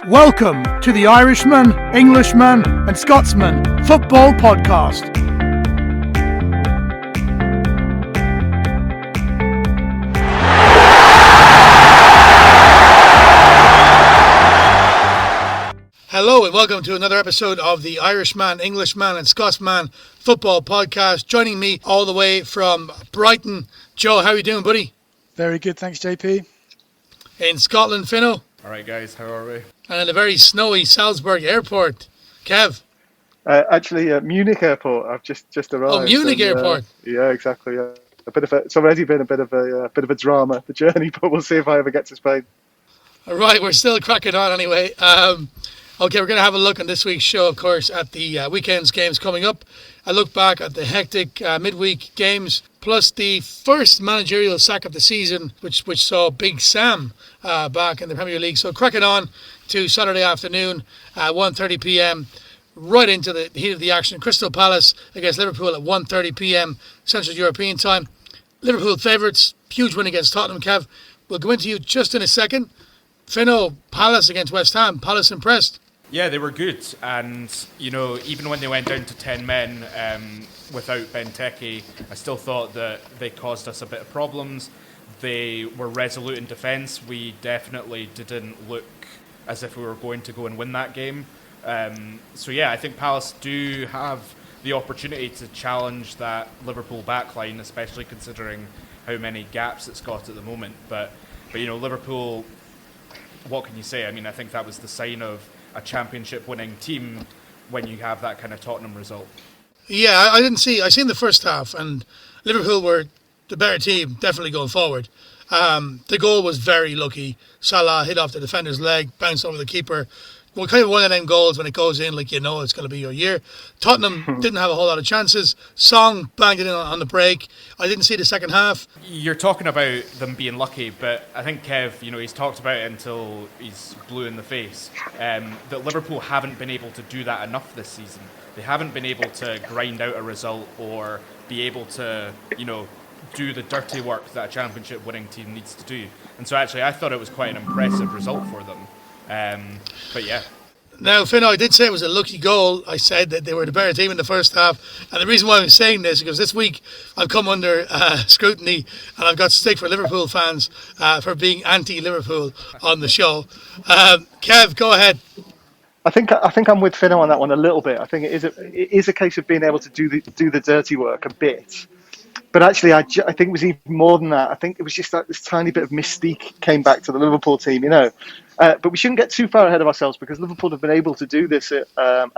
Welcome to the Irishman, Englishman and Scotsman Football Podcast. Hello and welcome to another episode of the Irishman, Englishman and Scotsman Football Podcast. Joining me all the way from Brighton, Joe, how are you doing, buddy? Very good, thanks, JP. In Scotland, Fino. All right, guys, how are we? And in a very snowy Salzburg airport, Kev. Munich airport. I've just arrived. Oh, Munich airport. Yeah, exactly. Yeah. It's already been a bit of a drama, the journey, but we'll see if I ever get to Spain. All right, we're still cracking on anyway. Okay, we're going to have a look on this week's show, of course, at the weekend's games coming up. I look back at the hectic midweek games, plus the first managerial sack of the season, which saw Big Sam back in the Premier League. So cracking on to Saturday afternoon, 1:30 p.m, right into the heat of the action. Crystal Palace against Liverpool at 1:30 p.m, Central European time. Liverpool favourites, huge win against Tottenham, Kev. We'll go into you just in a second. Fino, Palace against West Ham. Palace impressed. Yeah, they were good, and even when they went down to 10 men without Benteke, I still thought that they caused us a bit of problems. They were resolute in defence. We definitely didn't look as if we were going to go and win that game. I think Palace do have the opportunity to challenge that Liverpool backline, especially considering how many gaps it's got at the moment. But Liverpool, what can you say? I mean, I think that was the sign of a championship-winning team when you have that kind of Tottenham result. Yeah, I seen the first half, and Liverpool were the better team, definitely going forward. The goal was very lucky. Salah hit off the defender's leg, bounced over the keeper. Well, kind of one of them goals when it goes in, it's going to be your year. Tottenham didn't have a whole lot of chances. Song banged it in on the break. I didn't see the second half. You're talking about them being lucky, but I think Kev, he's talked about it until he's blue in the face, that Liverpool haven't been able to do that enough this season. They haven't been able to grind out a result or be able to, do the dirty work that a championship-winning team needs to do. And so actually I thought it was quite an impressive result for them. But yeah. Now, Finn, I did say it was a lucky goal. I said that they were the better team in the first half. And the reason why I'm saying this is because this week I've come under scrutiny and I've got stick for Liverpool fans for being anti-Liverpool on the show. Kev, go ahead. I think I'm with Fino on that one a little bit. I think it is a case of being able to do the dirty work a bit. But actually, I think it was even more than that. I think it was just that this tiny bit of mystique came back to the Liverpool team, But we shouldn't get too far ahead of ourselves because Liverpool have been able to do this at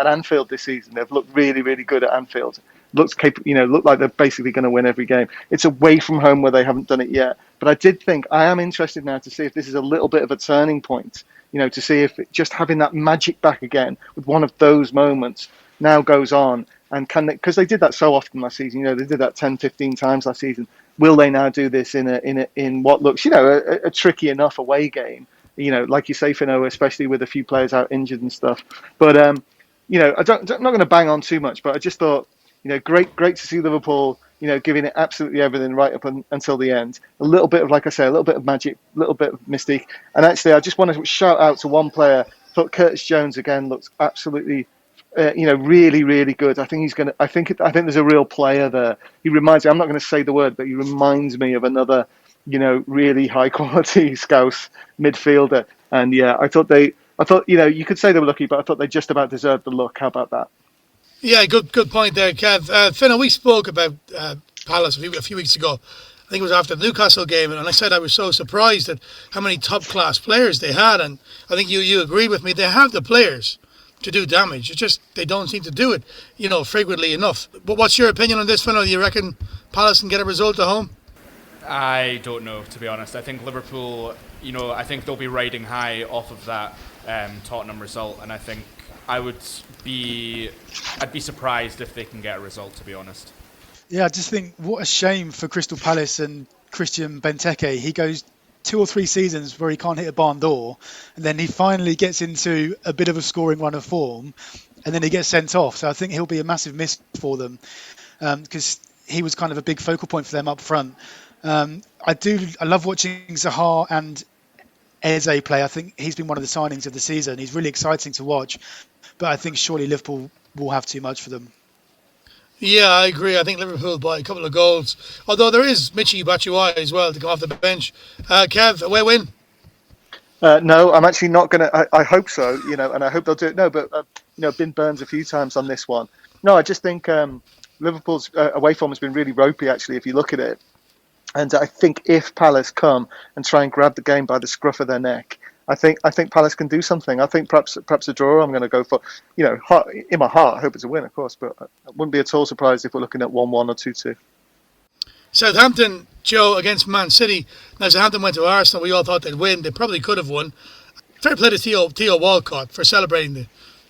Anfield this season. They've looked really, really good at Anfield. Look like they're basically going to win every game. It's away from home where they haven't done it yet. But I am interested now to see if this is a little bit of a turning point. To see if just having that magic back again with one of those moments now goes on. And because they did that so often last season, they did that 10, 15 times last season. Will they now do this in what looks, a tricky enough away game? Like you say, Fino, especially with a few players out injured and stuff. But I'm not going to bang on too much. But I just thought, great to see Liverpool, giving it absolutely everything right up until the end. A little bit of, like I say, a little bit of magic, a little bit of mystique. And actually, I just want to shout out to one player. I thought Curtis Jones again looks absolutely. Really, really good. I think I think there's a real player there. He reminds me. I'm not going to say the word, but he reminds me of another, really high quality Scouse midfielder. And yeah, I thought you could say they were lucky, but I thought they just about deserved the luck. How about that? Yeah, good point there, Kev. Finn, we spoke about Palace a few weeks ago. I think it was after the Newcastle game, and I said I was so surprised at how many top class players they had, and I think you agreed with me. They have the players to do damage. It's just they don't seem to do it, frequently enough. But what's your opinion on this, Finn? Do you reckon Palace can get a result at home? I don't know, to be honest. I think Liverpool, I think they'll be riding high off of that Tottenham result, and I think I'd be surprised if they can get a result, to be honest. Yeah, I just think what a shame for Crystal Palace and Christian Benteke. He goes 2 or 3 seasons where he can't hit a barn door, and then he finally gets into a bit of a scoring run of form, and then he gets sent off. So I think he'll be a massive miss for them because he was kind of a big focal point for them up front. I love watching Zaha and Eze play. I think he's been one of the signings of the season. He's really exciting to watch, but I think surely Liverpool will have too much for them. Yeah, I agree. I think Liverpool by a couple of goals. Although there is Michy Batshuayi as well to come off the bench. Kev, away win? No, I'm actually not going to. I hope so, and I hope they'll do it. No, but, been burned a few times on this one. No, I just think Liverpool's away form has been really ropey, actually, if you look at it. And I think if Palace come and try and grab the game by the scruff of their neck, I think Palace can do something. I think perhaps a draw. I'm going to go for, in my heart, I hope it's a win, of course, but I wouldn't be at all surprised if we're looking at 1-1 or 2-2. Southampton, Joe, against Man City. Now, Southampton went to Arsenal. We all thought they'd win. They probably could have won. Fair play to Theo Walcott for celebrating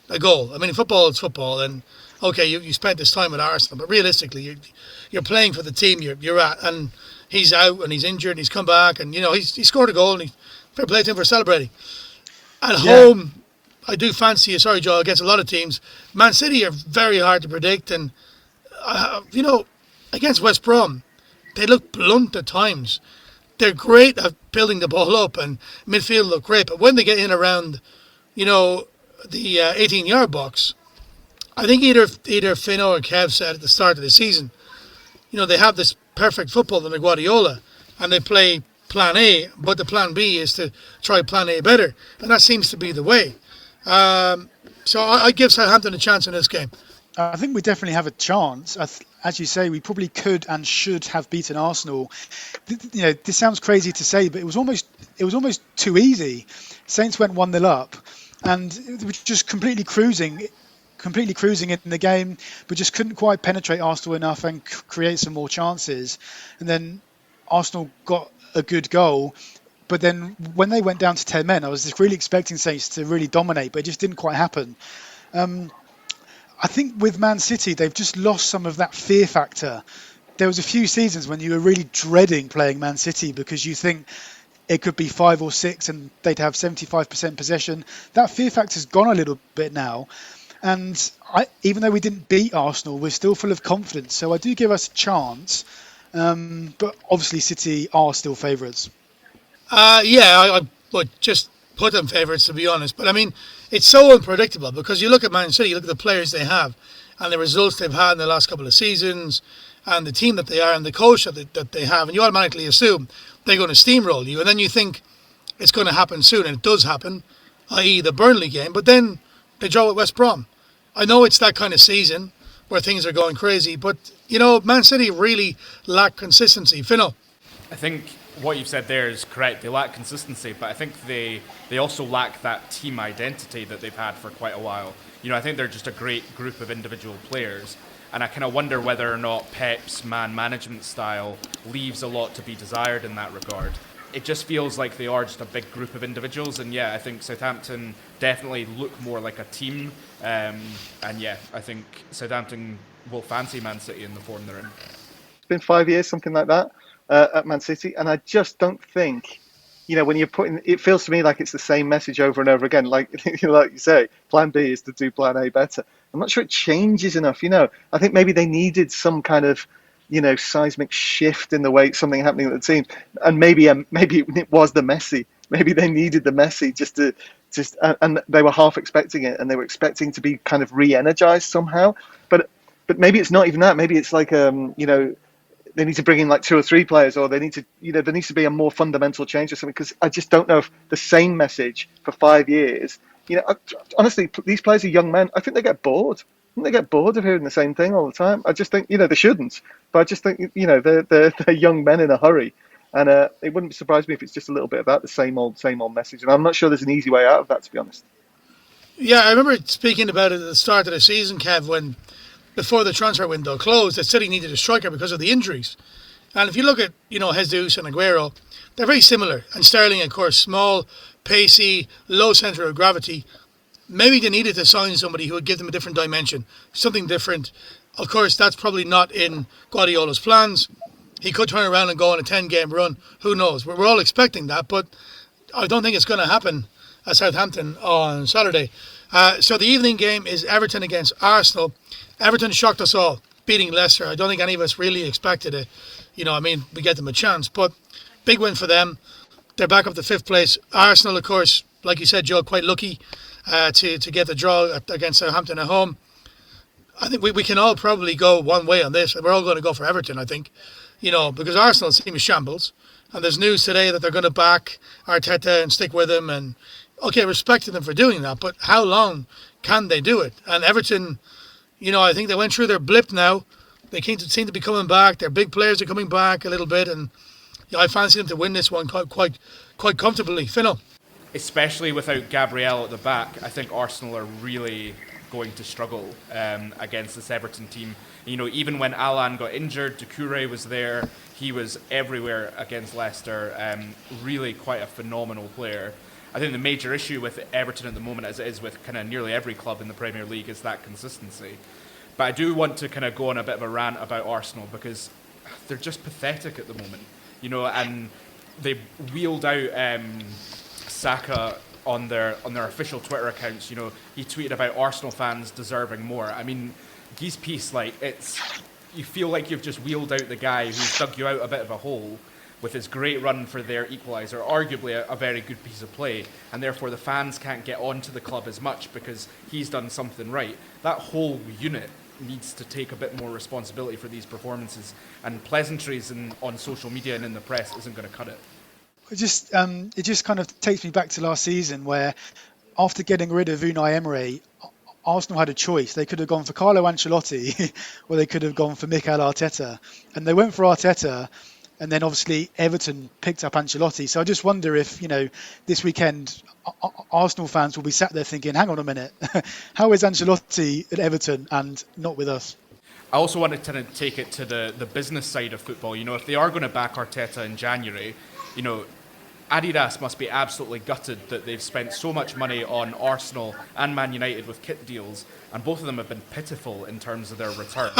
the goal. I mean, football is football, and okay, you spent this time at Arsenal, but realistically, you're playing for the team you're at, and he's out and he's injured and he's come back, and he scored a goal, and fair play to him for celebrating. At home, I do fancy, sorry Joe, against a lot of teams. Man City are very hard to predict, and against West Brom, they look blunt at times. They're great at building the ball up, and midfield look great, but when they get in around, the 18-yard box, I think either Fino or Kev said at the start of the season, they have this perfect football under Guardiola, and they play plan A, but the plan B is to try plan A better, and that seems to be the way. So I give Southampton a chance in this game. I think we definitely have a chance. As you say, we probably could and should have beaten Arsenal. This sounds crazy to say, but it was almost too easy. Saints went 1-0 up, and they were just completely cruising in the game, but just couldn't quite penetrate Arsenal enough and create some more chances. And then Arsenal got a good goal, but then when they went down to 10 men, I was just really expecting Saints to really dominate, but it just didn't quite happen. I think with Man City, they've just lost some of that fear factor. There was a few seasons when you were really dreading playing Man City because you think it could be 5 or 6 and they'd have 75% possession. That fear factor's gone a little bit now. And even though we didn't beat Arsenal, we're still full of confidence. So I do give us a chance. But obviously City are still favourites. I would just put them favourites, to be honest. But I mean, it's so unpredictable because you look at Man City, you look at the players they have and the results they've had in the last couple of seasons and the team that they are and the coach that they have, and you automatically assume they're going to steamroll you. And then you think it's going to happen soon, and it does happen, i.e. the Burnley game. But then they draw at West Brom. I know it's that kind of season where things are going crazy, but, Man City really lack consistency. Fino? I think what you've said there is correct. They lack consistency, but I think they also lack that team identity that they've had for quite a while. I think they're just a great group of individual players, and I kind of wonder whether or not Pep's man management style leaves a lot to be desired in that regard. It just feels like they are just a big group of individuals, and I think Southampton definitely look more like a team, I think Southampton will fancy Man City in the form they're in. It's been 5 years, something like that, at Man City, and I just don't think, when you're putting, it feels to me like it's the same message over and over again. Like you say, plan B is to do plan A better. I'm not sure it changes enough. I think maybe they needed some kind of seismic shift in the way something happening at the team, and maybe it was the Messi. Maybe they needed the Messi and they were half expecting it, and they were expecting to be kind of re-energized somehow. But maybe it's not even that. Maybe it's like they need to bring in like 2 or 3 players, or they need to there needs to be a more fundamental change or something. Because I just don't know if the same message for 5 years. Honestly, these players are young men. I think they get bored. They get bored of hearing the same thing all the time. I just think, they shouldn't. But I just think, they're young men in a hurry. And it wouldn't surprise me if it's just a little bit of that, the same old message. And I'm not sure there's an easy way out of that, to be honest. Yeah, I remember speaking about it at the start of the season, Kev, when before the transfer window closed, that City needed a striker because of the injuries. And if you look at, Jesus and Aguero, they're very similar. And Sterling, of course, small, pacey, low centre of gravity. Maybe they needed to sign somebody who would give them a different dimension, something different. Of course, that's probably not in Guardiola's plans. He could turn around and go on a 10-game run. Who knows? We're all expecting that, but I don't think it's going to happen at Southampton on Saturday. So the evening game is Everton against Arsenal. Everton shocked us all, beating Leicester. I don't think any of us really expected it. We get them a chance, but big win for them. They're back up to 5th place. Arsenal, of course, like you said, Joe, quite lucky to get the draw against Southampton at home. I think we can all probably go one way on this. We're all going to go for Everton, I think, because Arsenal seem in shambles. And there's news today that they're going to back Arteta and stick with him. And, okay, respecting them for doing that, but how long can they do it? And Everton, I think they went through their blip now. They seem to be coming back. Their big players are coming back a little bit. And I fancy them to win this one quite comfortably. Fino? Especially without Gabriel at the back, I think Arsenal are really going to struggle against this Everton team. Even when Alan got injured, Doucouré was there. He was everywhere against Leicester. Really quite a phenomenal player. I think the major issue with Everton at the moment, as it is with kind of nearly every club in the Premier League, is that consistency. But I do want to kind of go on a bit of a rant about Arsenal because they're just pathetic at the moment. And they wheeled out Saka on their official Twitter accounts. He tweeted about Arsenal fans deserving more. I mean, Guy's piece, you feel like you've just wheeled out the guy who's dug you out a bit of a hole with his great run for their equaliser, arguably a very good piece of play, and therefore the fans can't get onto the club as much because he's done something right. That whole unit needs to take a bit more responsibility for these performances, and pleasantries on social media and in the press isn't going to cut it. It just kind of takes me back to last season where after getting rid of Unai Emery, Arsenal had a choice. They could have gone for Carlo Ancelotti or they could have gone for Mikel Arteta. And they went for Arteta, and then obviously Everton picked up Ancelotti. So I just wonder if, this weekend Arsenal fans will be sat there thinking, hang on a minute, how is Ancelotti at Everton and not with us? I also wanted to take it to the business side of football. If they are going to back Arteta in January, Adidas must be absolutely gutted that they've spent so much money on Arsenal and Man United with kit deals, and both of them have been pitiful in terms of their return.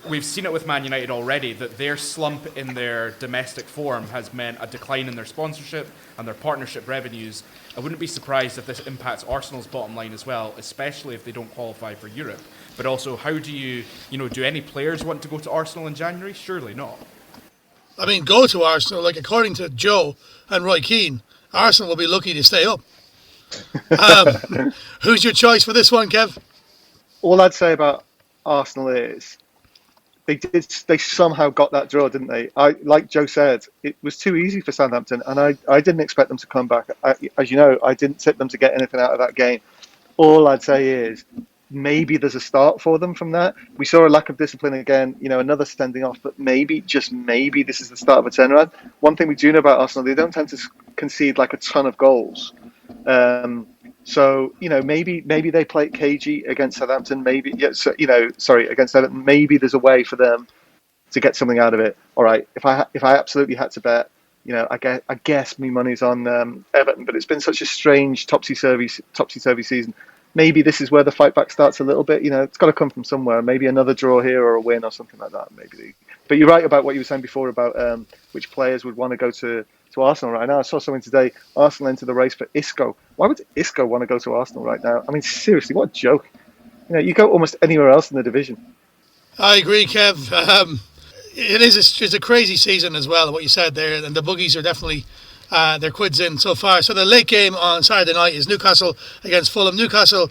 We've seen it with Man United already, that their slump in their domestic form has meant a decline in their sponsorship and their partnership revenues. I wouldn't be surprised if this impacts Arsenal's bottom line as well, especially if they don't qualify for Europe. But also, how do do any players want to go to Arsenal in January? Surely not. I mean, go to Arsenal, according to Joe and Roy Keane, Arsenal will be lucky to stay up. Who's your choice for this one, Kev? All I'd say about Arsenal is they somehow got that draw, didn't they? Like Joe said, it was too easy for Southampton, and I didn't expect them to come back. As you know, I didn't tip them to get anything out of that game. All I'd say is maybe there's a start for them from that. We saw a lack of discipline again, another standing off, but maybe, just maybe, this is the start of a turnaround. One thing we do know about Arsenal, they don't tend to concede a ton of goals. So, maybe they play it cagey against Southampton, against Everton. Maybe there's a way for them to get something out of it. All right, if I absolutely had to bet, I guess my money's on Everton, but it's been such a strange topsy-turvy season. Maybe this is where the fight back starts a little bit. It's got to come from somewhere. Maybe another draw here or a win or something like that. Maybe. But you're right about what you were saying before about which players would want to go to Arsenal right now. I saw something today. Arsenal entered the race for Isco. Why would Isco want to go to Arsenal right now? I mean, seriously, what a joke. You go almost anywhere else in the division. I agree, Kev. It's a crazy season as well, what you said there. And the boogies are definitely... their quids in so far. So the late game on Saturday night is Newcastle against Fulham. Newcastle,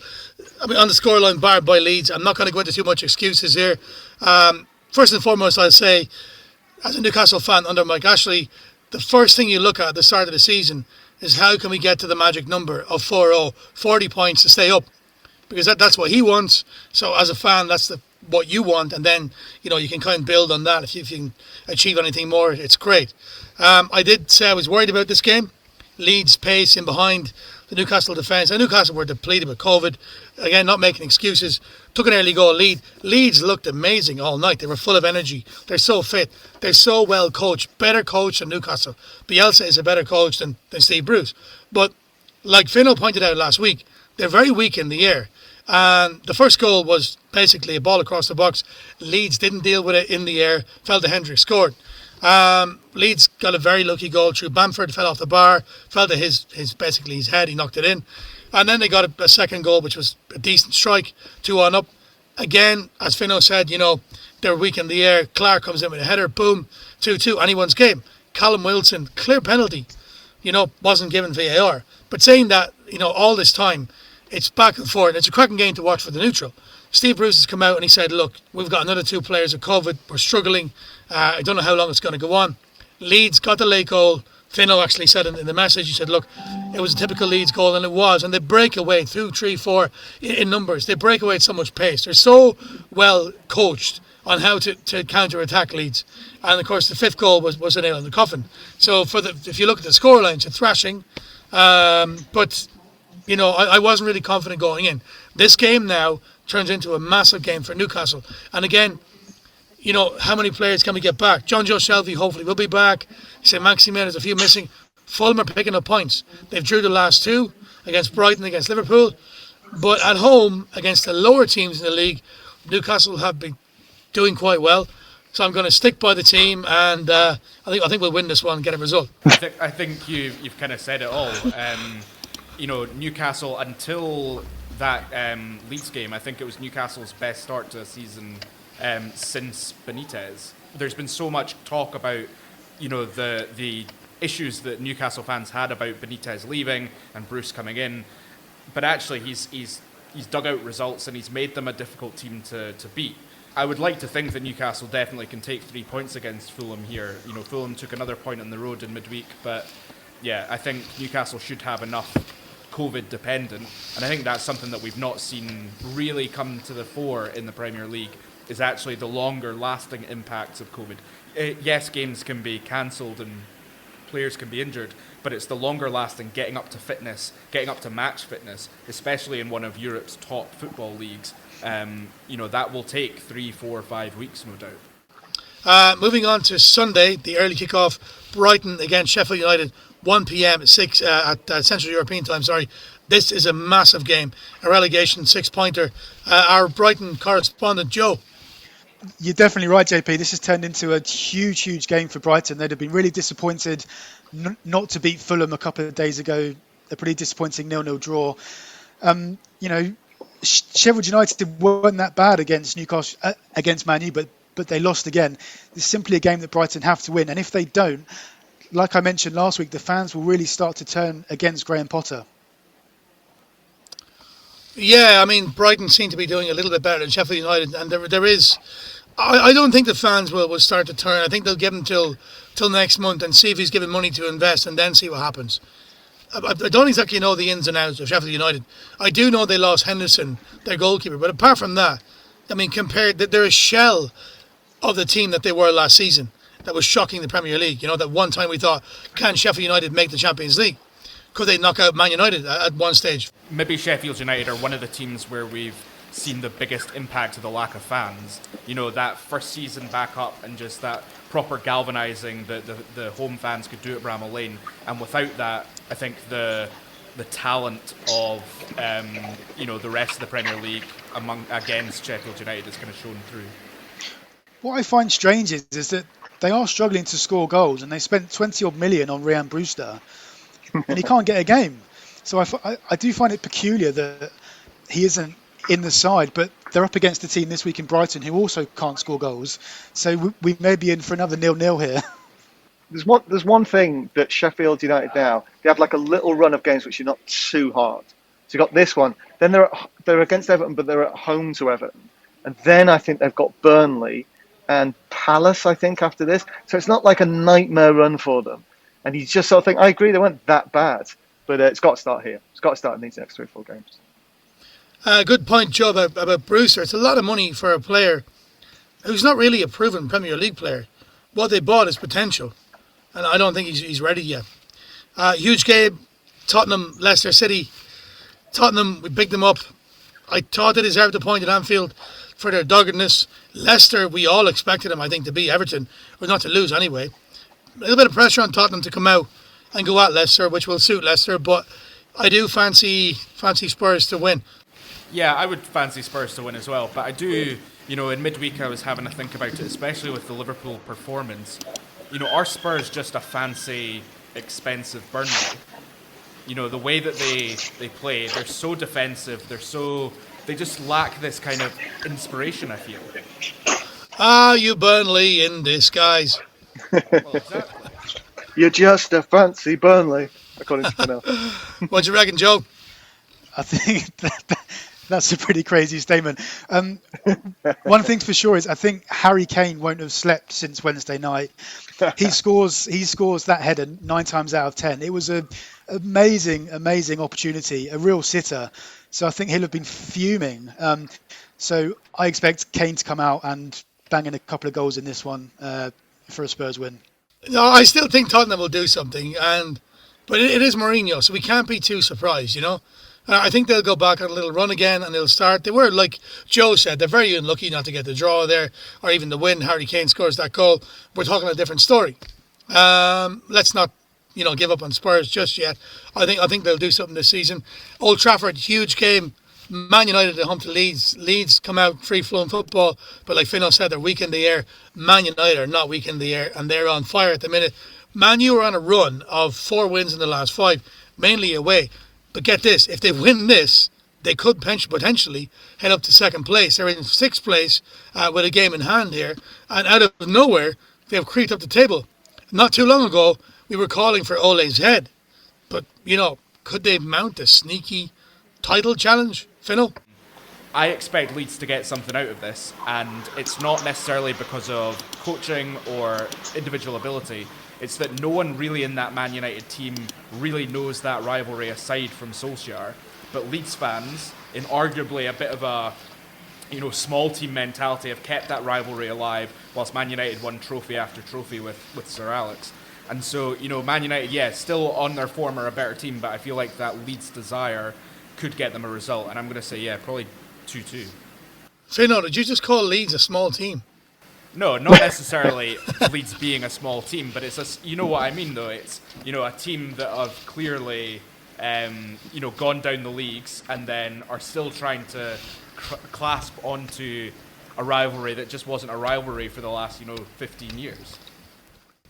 on the scoreline, barred by Leeds. I'm not going to go into too much excuses here. First and foremost, I'll say, as a Newcastle fan under Mike Ashley, the first thing you look at the start of the season is how can we get to the magic number of 40 points to stay up, because that's what he wants. So as a fan, that's what you want, and then you can kind of build on that. If you can achieve anything more, it's great. I did say I was worried about this game. Leeds pace in behind the Newcastle defence. And Newcastle were depleted with COVID. Again, not making excuses. Took an early goal lead. Leeds looked amazing all night. They were full of energy. They're so fit. They're so well coached. Better coach than Newcastle. Bielsa is a better coach than Steve Bruce. But like Fino pointed out last week, they're very weak in the air. And the first goal was basically a ball across the box. Leeds didn't deal with it in the air. Fell to Hendrick, scored. Leeds got a very lucky goal through Bamford, fell off the bar, fell to his head, he knocked it in. And then they got a second goal, which was a decent strike, 2-1 up. Again, as Fino said, they're weak in the air. Clark comes in with a header, boom, 2-2, anyone's game. Callum Wilson, clear penalty. wasn't given VAR. But saying that, all this time, it's back and forth. It's a cracking game to watch for the neutral. Steve Bruce has come out and he said, look, we've got another 2 players with COVID. We're struggling. I don't know how long it's going to go on. Leeds got the late goal. Fino actually said in the message, he said, look, it was a typical Leeds goal, and it was. And they break away 2, 3, 4 in numbers. They break away at so much pace. They're so well coached on how to counter-attack Leeds. And, of course, the 5th goal was a nail in the coffin. So if you look at the scoreline, it's a thrashing. But, I wasn't really confident going in. This game now turns into a massive game for Newcastle. And again, how many players can we get back? John Joe Shelby hopefully will be back. St. Maximin has a few missing. Fulham are picking up points. They've drew the last 2 against Brighton, against Liverpool. But at home, against the lower teams in the league, Newcastle have been doing quite well. So I'm going to stick by the team, and I think we'll win this one and get a result. I think you've kind of said it all. Newcastle, until that Leeds game, I think it was Newcastle's best start to a season since Benitez. There's been so much talk about, the issues that Newcastle fans had about Benitez leaving and Bruce coming in, but actually he's dug out results and he's made them a difficult team to beat. I would like to think that Newcastle definitely can take 3 points against Fulham here. Fulham took another point on the road in midweek, but yeah, I think Newcastle should have enough COVID dependent, and I think that's something that we've not seen really come to the fore in the Premier League, is actually the longer lasting impacts of COVID. Yes, games can be cancelled and players can be injured, but it's the longer lasting getting up to fitness, getting up to match fitness, especially in one of Europe's top football leagues. That will take 3, 4, 5 weeks, no doubt. Moving on to Sunday, the early kickoff, Brighton against Sheffield United, 1 p.m. at Central European time. This is a massive game, a relegation 6-pointer. Our Brighton correspondent, Joe. You're definitely right, JP. This has turned into a huge game for Brighton. They'd have been really disappointed not to beat Fulham a couple of days ago. A pretty disappointing 0-0 draw. Sheffield United weren't that bad against Newcastle, against Man U, but they lost again. It's simply a game that Brighton have to win. And if they don't, like I mentioned last week, the fans will really start to turn against Graham Potter. Yeah, Brighton seem to be doing a little bit better than Sheffield United, and there is. I don't think the fans will start to turn. I think they'll give him till next month and see if he's given money to invest, and then see what happens. I don't exactly know the ins and outs of Sheffield United. I do know they lost Henderson, their goalkeeper, but apart from that, they're a shell of the team that they were last season. That was shocking the Premier League. That one time we thought, can Sheffield United make the Champions League? Could they knock out Man United at one stage? Maybe Sheffield United are one of the teams where we've seen the biggest impact of the lack of fans. That first season back up and just that proper galvanising that the home fans could do at Bramall Lane. And without that, I think the talent of the rest of the Premier League against Sheffield United is kind of shown through. What I find strange is that they are struggling to score goals, and they spent 20 odd million on Ryan Brewster, and he can't get a game. So I do find it peculiar that he isn't in the side, but they're up against a team this week in Brighton who also can't score goals. So we may be in for another 0-0 here. There's one thing that Sheffield United now, they have like a little run of games which are not too hard. So you got this one, then they're against Everton, but they're at home to Everton, and then I think they've got Burnley and Palace, I think, after this. So it's not like a nightmare run for them. And you just sort of think, I agree, they weren't that bad, but it's got to start here. It's got to start in these next 3 or 4 games. Good point, Joe, about Brewster. It's a lot of money for a player who's not really a proven Premier League player. What they bought is potential, and I don't think he's ready yet. Huge game, Tottenham, Leicester City. Tottenham, we picked them up. I thought they deserved a point at Anfield for their doggedness. Leicester, we all expected them, I think, to beat Everton, or not to lose anyway. A little bit of pressure on Tottenham to come out and go at Leicester, which will suit Leicester, but I do fancy Spurs to win. Yeah, I would fancy Spurs to win as well, but I do, in midweek I was having to think about it, especially with the Liverpool performance. Are Spurs just a fancy, expensive Burnley? The way that they play, they're so defensive, they just lack this kind of inspiration, I feel. You Burnley in disguise. Well, exactly. You're just a fancy Burnley, according to Fino. What do you reckon, Joe? I think that's a pretty crazy statement. One thing's for sure is I think Harry Kane won't have slept since Wednesday night. He scores that header 9 times out of 10. It was an amazing opportunity, a real sitter. So I think he'll have been fuming. So I expect Kane to come out and bang in a couple of goals in this one for a Spurs win. No, I still think Tottenham will do something, but it is Mourinho, so we can't be too surprised, you know. I think they'll go back on a little run again and they'll start. They were, like Joe said, they're very unlucky not to get the draw there or even the win. Harry Kane scores that goal. We're talking a different story. Let's not, give up on Spurs just yet. I think they'll do something this season. Old Trafford, huge game. Man United at home to Leeds. Leeds come out free-flowing football, but like Fino said, they're weak in the air. Man United are not weak in the air, and they're on fire at the minute. Man U are on a run of 4 wins in the last 5, mainly away. But get this, if they win this, they could potentially head up to second place. They're in 6th place with a game in hand here, and out of nowhere, they have creeped up the table. Not too long ago, we were calling for Ole's head, but could they mount a sneaky title challenge, Fino? I expect Leeds to get something out of this, and it's not necessarily because of coaching or individual ability. It's that no one really in that Man United team really knows that rivalry aside from Solskjaer. But Leeds fans, in arguably a bit of a small team mentality, have kept that rivalry alive whilst Man United won trophy after trophy with Sir Alex. And so, Man United, still on their form are a better team, but I feel like that Leeds desire could get them a result. And I'm going to say, probably 2-2. Fino, did you just call Leeds a small team? No, not necessarily Leeds being a small team, but it's you know what I mean though. It's a team that have clearly gone down the leagues and then are still trying to clasp onto a rivalry that just wasn't a rivalry for the last 15 years.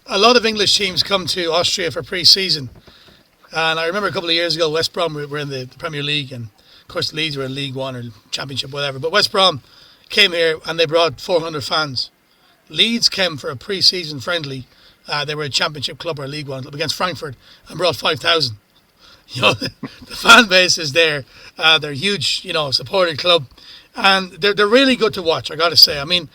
A lot of English teams come to Austria for pre-season, and I remember a couple of years ago West Brom were in the Premier League, and of course Leeds were in League One or Championship, whatever. But West Brom came here and they brought 400 fans. Leeds came for a pre-season friendly. They were a Championship club or a League One club against Frankfurt and brought 5,000. The fan base is there. They're a huge, supported club, and they're really good to watch. I got to say. I mean,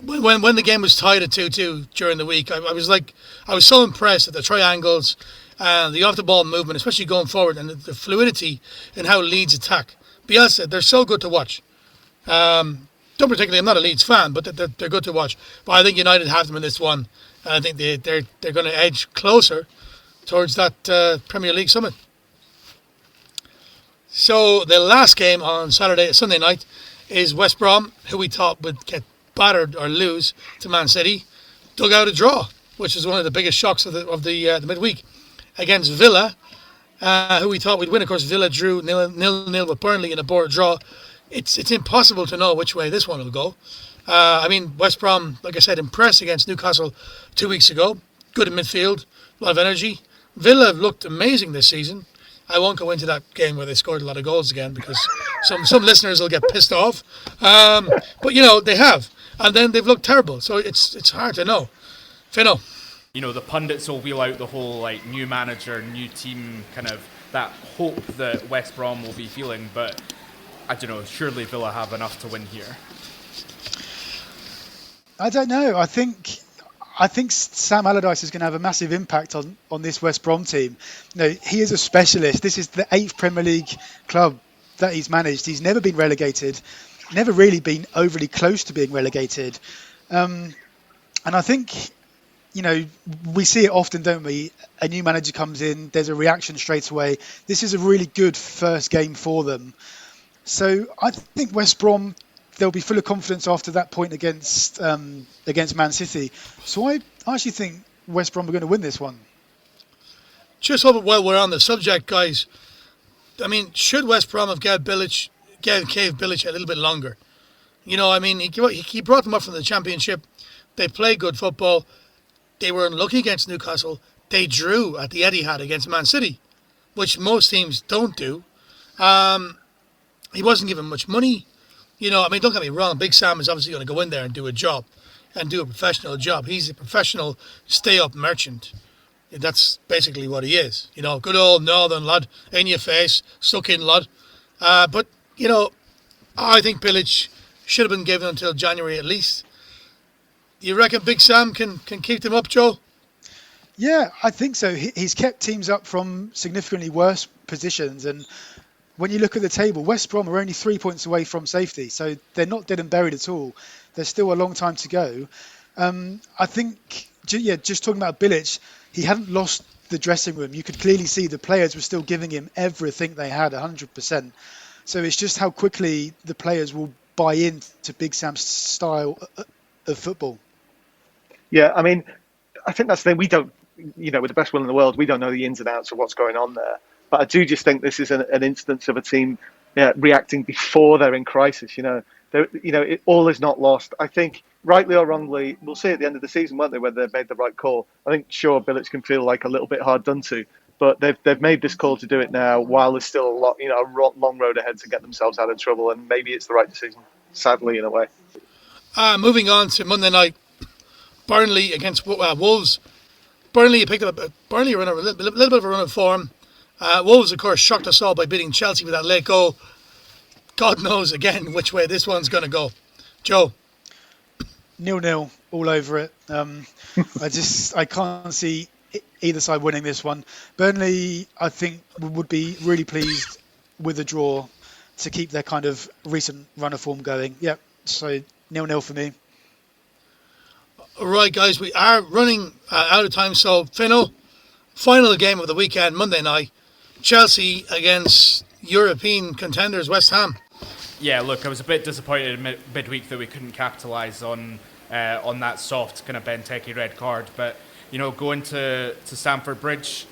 when the game was tied at 2-2 during the week, I was so impressed at the triangles, the off-the-ball movement, especially going forward, and the fluidity in how Leeds attack. Bielsa, they're so good to watch. Don't particularly, I'm not a Leeds fan, but they're good to watch. But I think United have them in this one. And I think they're going to edge closer towards that Premier League summit. So the last game on Sunday night is West Brom, who we thought would get battered or lose to Man City, dug out a draw, which is one of the biggest shocks of the midweek, against Villa, who we thought would win. Of course, Villa drew 0-0 with Burnley in a board draw. It's impossible to know which way this one will go. West Brom, like I said, impressed against Newcastle 2 weeks ago. Good in midfield, a lot of energy. Villa have looked amazing this season. I won't go into that game where they scored a lot of goals again because some listeners will get pissed off. But they have, and then they've looked terrible. So it's hard to know. Fino. The pundits will wheel out the whole new manager, new team kind of that hope that West Brom will be feeling, but I don't know, surely Villa have enough to win here. I don't know. I think Sam Allardyce is going to have a massive impact on this West Brom team. He is a specialist. This is the 8th Premier League club that he's managed. He's never been relegated, never really been overly close to being relegated. And I think, we see it often, don't we? A new manager comes in, there's a reaction straight away. This is a really good first game for them. So I think West Brom, they'll be full of confidence after that point against Man City. So I actually think West Brom are going to win this one. Just while we're on the subject, guys, should West Brom have gave Bilic a little bit longer? He brought them up from the Championship. They played good football. They were unlucky against Newcastle. They drew at the Etihad against Man City, which most teams don't do. He wasn't given much money. Don't get me wrong. Big Sam is obviously going to go in there and do a job and do a professional job. He's a professional stay-up merchant. That's basically what he is. Good old northern lad, in your face, stuck in lad. But I think Bilic should have been given until January at least. You reckon Big Sam can keep them up, Joe? Yeah, I think so. He's kept teams up from significantly worse positions, and when you look at the table, West Brom are only 3 points away from safety, so they're not dead and buried at all. There's still a long time to go. I think, just talking about Bilic, he hadn't lost the dressing room. You could clearly see the players were still giving him everything they had, 100%. So it's just how quickly the players will buy into Big Sam's style of football. Yeah, I mean, I think that's the thing. We don't, with the best will in the world, we don't know the ins and outs of what's going on there. But I do just think this is an instance of a team reacting before they're in crisis. All is not lost. I think, rightly or wrongly, we'll see at the end of the season, won't they, whether they've made the right call. I think, sure, Bilic can feel like a little bit hard done to, but they've made this call to do it now while there's still a lot, a long road ahead to get themselves out of trouble, and maybe it's the right decision, sadly, in a way. Moving on to Monday night, Burnley against Wolves. Burnley picked up Burnley are in a little bit of a run of form. Wolves, of course, shocked us all by beating Chelsea with that late goal. God knows again which way this one's going to go. Joe? 0-0 all over it. I can't see either side winning this one. Burnley, I think, would be really pleased with a draw to keep their kind of recent run of form going. Yep, so 0-0 for me. All right, guys, we are running out of time. So, Fino, final game of the weekend, Monday night. Chelsea against European contenders West Ham. Yeah, look, I was a bit disappointed in midweek that we couldn't capitalise on that soft kind of Benteke red card. But, going to Stamford Bridge,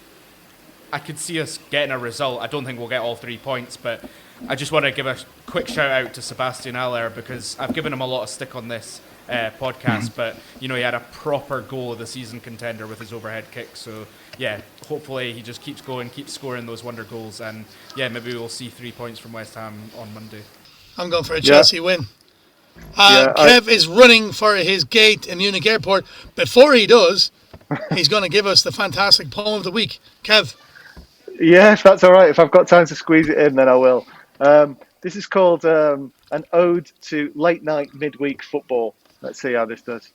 I could see us getting a result. I don't think we'll get all 3 points, but I just want to give a quick shout out to Sebastian Aller, because I've given him a lot of stick on this podcast, but he had a proper goal of the season contender with his overhead kick. So yeah, hopefully he just keeps going, keeps scoring those wonder goals, and maybe we'll see 3 points from West Ham on Monday. I'm going for a Chelsea win. Kev is running for his gate in Munich Airport. Before he does, he's going to give us the fantastic poem of the week. Kev? Yeah, if that's all right. If I've got time to squeeze it in, then I will. This is called an ode to late night midweek football. Let's see how this does.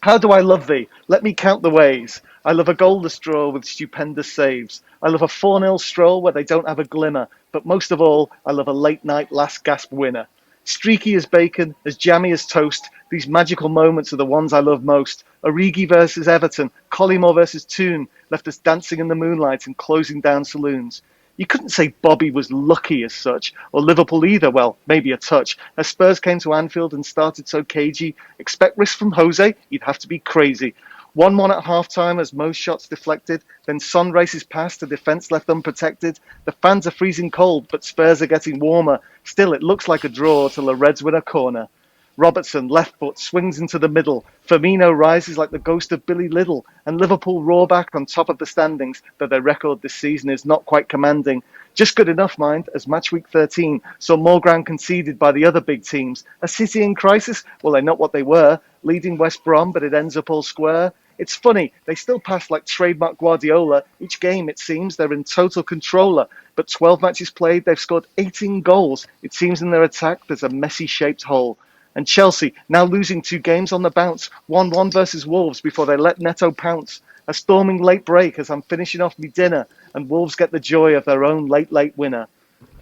How do I love thee? Let me count the ways. I love a goalless draw with stupendous saves. I love a 4-0 stroll where they don't have a glimmer. But most of all, I love a late night last gasp winner. Streaky as bacon, as jammy as toast, these magical moments are the ones I love most. Origi versus Everton, Collymore versus Toon left us dancing in the moonlight and closing down saloons. You couldn't say Bobby was lucky as such, or Liverpool either, well, maybe a touch. As Spurs came to Anfield and started so cagey, expect risk from Jose, you'd have to be crazy. 1-1 at half-time as most shots deflected, then Son races past, the defence left unprotected. The fans are freezing cold, but Spurs are getting warmer. Still, it looks like a draw till the Reds win a corner. Robertson, left foot, swings into the middle. Firmino rises like the ghost of Billy Liddell, and Liverpool roar back on top of the standings, though their record this season is not quite commanding. Just good enough, mind, as match week 13 saw more ground conceded by the other big teams. A City in crisis? Well, they're not what they were, leading West Brom, but it ends up all square. It's funny, they still pass like trademark Guardiola. Each game, it seems, they're in total controller. But 12 matches played, they've scored 18 goals. It seems in their attack there's a messy-shaped hole. And Chelsea, now losing 2 games on the bounce, 1-1 versus Wolves before they let Neto pounce. A storming late break as I'm finishing off me dinner, and Wolves get the joy of their own late winner.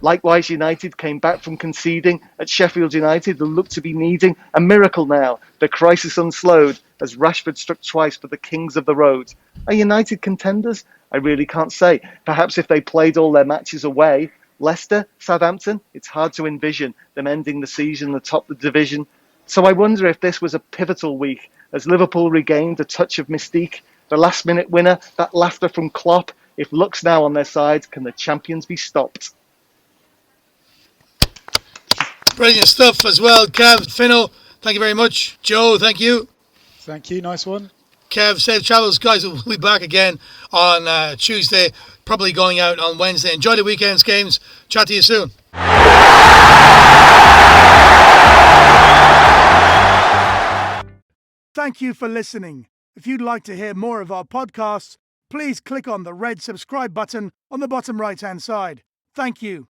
Likewise, United came back from conceding. At Sheffield United, they look to be needing a miracle now. The crisis unslowed as Rashford struck twice for the Kings of the Road. Are United contenders? I really can't say. Perhaps if they played all their matches away. Leicester, Southampton, it's hard to envision them ending the season atop the division. So I wonder if this was a pivotal week as Liverpool regained a touch of mystique. The last-minute winner, that laughter from Klopp. If luck's now on their side, can the champions be stopped? Brilliant stuff as well, Kev. Fino, thank you very much. Joe, thank you. Thank you, nice one. Kev, safe travels, guys. We'll be back again on Tuesday, probably going out on Wednesday. Enjoy the weekend's games. Chat to you soon. Thank you for listening. If you'd like to hear more of our podcasts, please click on the red subscribe button on the bottom right-hand side. Thank you.